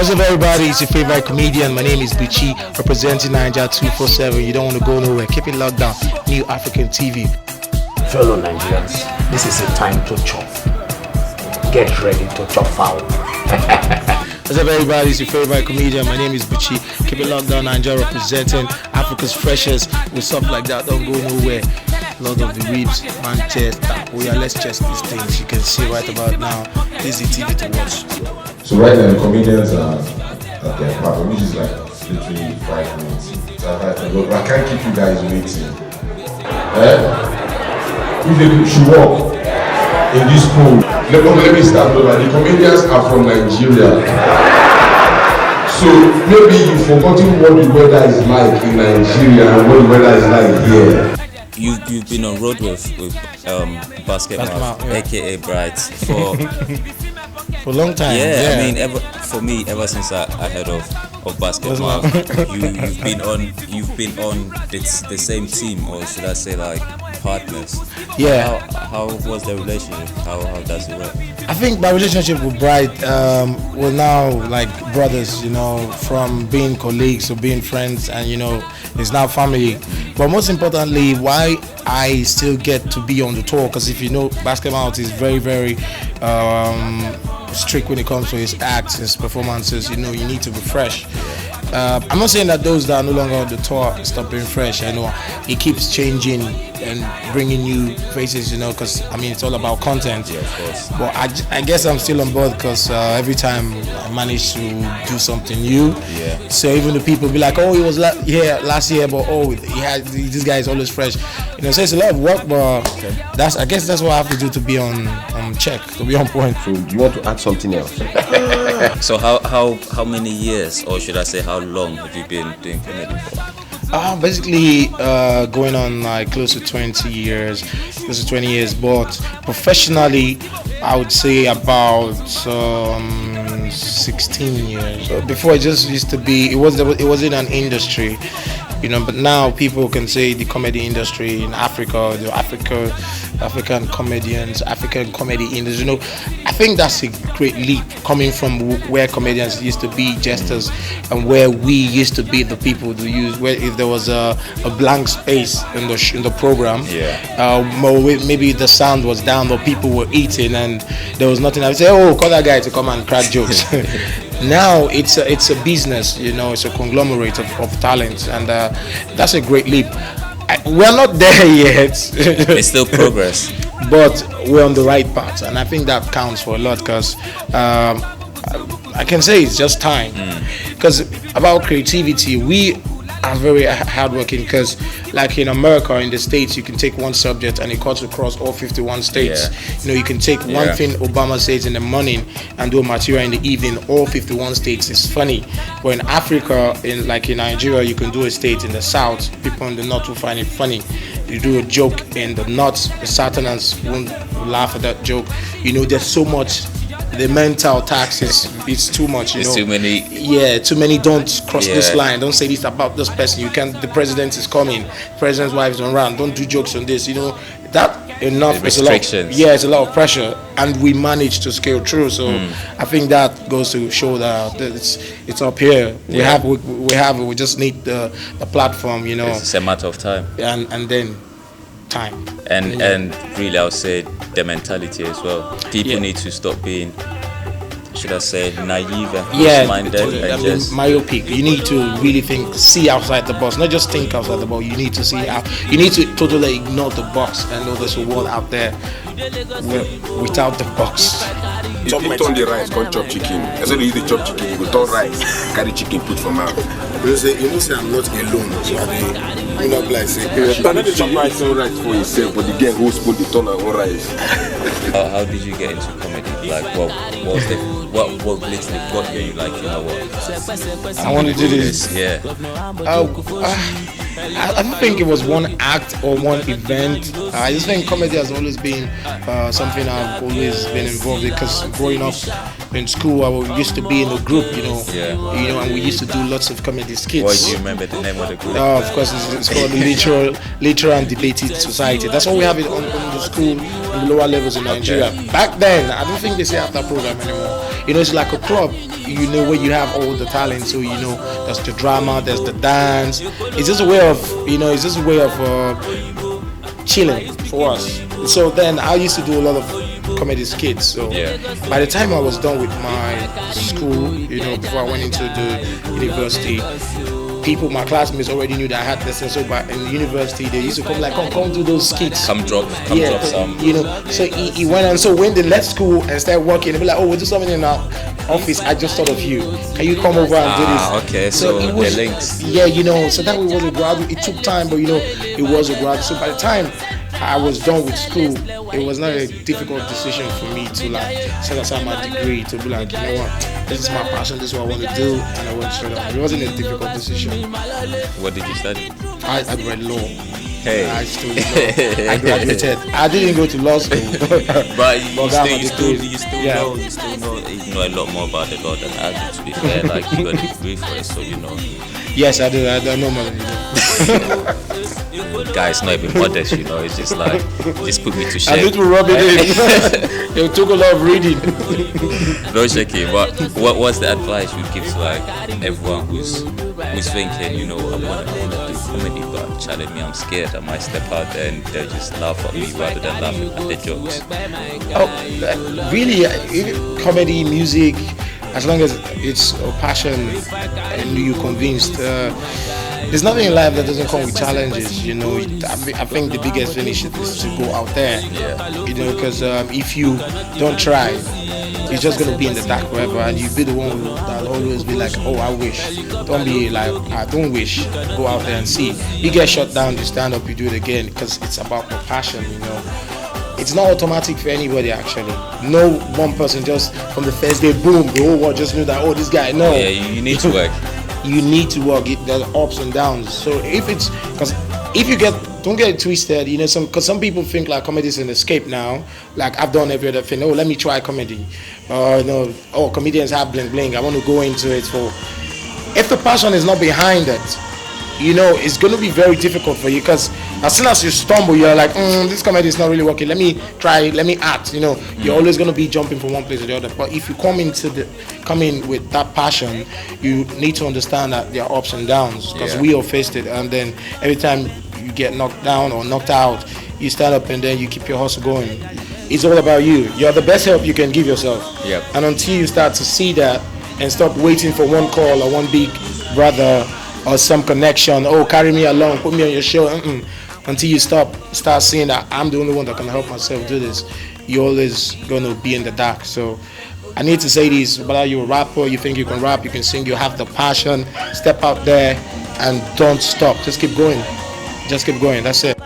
What's up, everybody? It's your favorite comedian. My name is Buchi, representing Nigeria 247. You don't want to go nowhere. Keep it locked down. New African TV. Fellow Nigerians, this is a time to chop. Get ready to chop foul. What's up, everybody? It's your favorite comedian. My name is Buchi. Keep it locked down. Nigeria representing Africa's freshest with stuff like that. Don't go nowhere. Lord of the Ribs, Manchester. Oh yeah, let's chest these things. You can see right about now. This is TV to watch. So right now the comedians are at their part, which is like literally 5 minutes. So I can't keep you guys waiting. If they should walk in this pool, let me start over. The comedians are from Nigeria. So maybe you've forgotten what the weather is like in Nigeria and what the weather is like here. You've been on road with Basketmouth, yeah. aka Bright, for a long time. Yeah, I mean, ever since I heard of Basketmouth, you've been on the same team, or should I say like partners? Yeah. How was the relationship? How does it work? I think my relationship with Bright, we're now like brothers, from being colleagues to being friends, and it's now family. But most importantly, why I still get to be on the tour, because if you know, Basketmouth is very, very strict when it comes to his acts, his performances. You need to be fresh. I'm not saying that those that are no longer on the tour stop being fresh. I know he keeps changing and bringing new faces, because it's all about content. Yeah, of course. But I guess I'm still on board, because every time I manage to do something new, yeah. So even the people be like, oh, he was here last year, but this guy is always fresh. So it's a lot of work, but okay. I guess that's what I have to do to be on check, to be on point. So you want to add something else? So how many years, or should I say how long have you been doing comedy for? Basically going on like close to 20 years, but professionally I would say about 16 years. Before, it just used to be, it wasn't an industry, but now people can say the comedy industry in Africa, African comedians, African comedy industry. I think that's a great leap, coming from where comedians used to be jesters and where we used to be the people to use. Where if there was a blank space in the program, maybe the sound was down or people were eating and there was nothing, I would say, oh, call that guy to come and crack jokes. Now it's a business, it's a conglomerate of talents, and that's a great leap. We're not there yet. It's still progress, but we're on the right path, and I think that counts for a lot, because I can say it's just time. Because about creativity, we are very hardworking, because like in America, in the States, you can take one subject and it cuts across all 51 states. Yeah. You can take one thing Obama says in the morning and do a material in the evening, all 51 states. It's funny. But in Africa, in Nigeria, you can do a state in the south, people in the north will find it funny. You do a joke in the north, the southerners won't laugh at that joke. There's so much. The mental tax is too much. There's too many. Yeah, too many. Don't cross this line. Don't say this about this person. You can't. The president is coming. The president's wife is around. Don't do jokes on this. That enough. It's a lot. It's a lot of pressure, and we managed to scale through. So I think that goes to show that it's up here. Yeah. We just need the platform. It's a matter of time. And then time. And really, I would say the mentality as well. People need to stop being, should I say, naive and close-minded. Myopic. You need to really see outside the box, not just think outside the box. You need to see out. You need to totally ignore the box and know there's a world out there without the box. You turn the rice, can't chop chicken. I said you use the chop chicken, you go turn rice, carry chicken, put for mouth. Say I'm not alone. So I not like say, you cannot chop rice on rice for yourself, but the girl who spoon the turn her own rice. How did you get into comedy? Like, what literally got you? Like, what? I want to do this. Yeah. I don't think it was one act or one event. I just think comedy has always been something I've always been involved in, because growing up in school, I used to be in a group, and we used to do lots of comedy skits. What do you remember the name of the group? Of course, it's called the Literary and Debated Society. That's what we have it on the school, in the lower levels in Nigeria. Back then, I don't think they say have that program anymore. It's like a club. you know, where you have all the talent. So you know, there's the drama, there's the dance. It's just a way of, you know, it's just a way of chilling for us. So then I used to do a lot of comedy skits. So by the time I was done with my school, you know, before I went into the university, my classmates already knew that I had this. And so in the university, they used to come like, come do those skits. Come drop some. You know, so he went on. So when they left school and started working, they'd be like, oh, we'll do something in our office. I just thought of you. Can you come over and do this? Okay, so it was, the links. Yeah, you know, so that was a graduate. It took time, but you know, it was a graduate. So by the time I was done with school, it was not a difficult decision for me to like set aside my degree to be like, you know what, this is my passion, this is what I want to do, and I went straight up. It wasn't a difficult decision. What did you study? I read law. Hey. I studied law. I graduated. I didn't go to law school. But you still know, you know a lot more about the law than I do, to be fair. Like, you got a degree for it, so you know. Yes, I do. I know more than you do. Guys, not even modest, you know. It's just like, just put me to shame. I need to rub it in. It took a lot of reading. No shaking. But what's the advice you'd give to like everyone who's thinking, you know, I want to do comedy, but challenge me, I'm scared. I might step out there and they'll just laugh at me rather than laughing at the jokes. Oh, really? Comedy, music, as long as it's a passion and you're convinced. There's nothing in life that doesn't come with challenges, you know. I think the biggest thing is to go out there, you know, because if you don't try, you're just going to be in the dark forever, and you'll be the one that'll always be like, oh, I wish. Don't be like, I don't wish. Go out there and see. You get shut down, you stand up, you do it again, because it's about the passion, you know. It's not automatic for anybody, actually. No one person just from the first day, boom, the whole world just knew that, oh, this guy, no. Yeah, you need to work. You need to work. There's ups and downs. So if don't get it twisted, you know, because some people think like comedy is an escape now. Like I've done every other thing. Oh, let me try comedy. Comedians have bling bling. I want to go into it. If the passion is not behind it, you know, it's going to be very difficult for you, because as soon as you stumble, you're like, this comedy is not really working. Let me try. Let me act. You know, you're always going to be jumping from one place to the other. But if you come in with that passion, you need to understand that there are ups and downs, because we all faced it. And then every time you get knocked down or knocked out, you stand up and then you keep your hustle going. It's all about you. You're the best help you can give yourself. Yep. And until you start to see that and stop waiting for one call or one big brother or some connection, oh, carry me along, put me on your show, until you start seeing that I'm the only one that can help myself do this, you're always going to be in the dark. So I need to say this, whether you're a rapper, you think you can rap, you can sing, you have the passion, step out there and don't stop. Just keep going. Just keep going. That's it.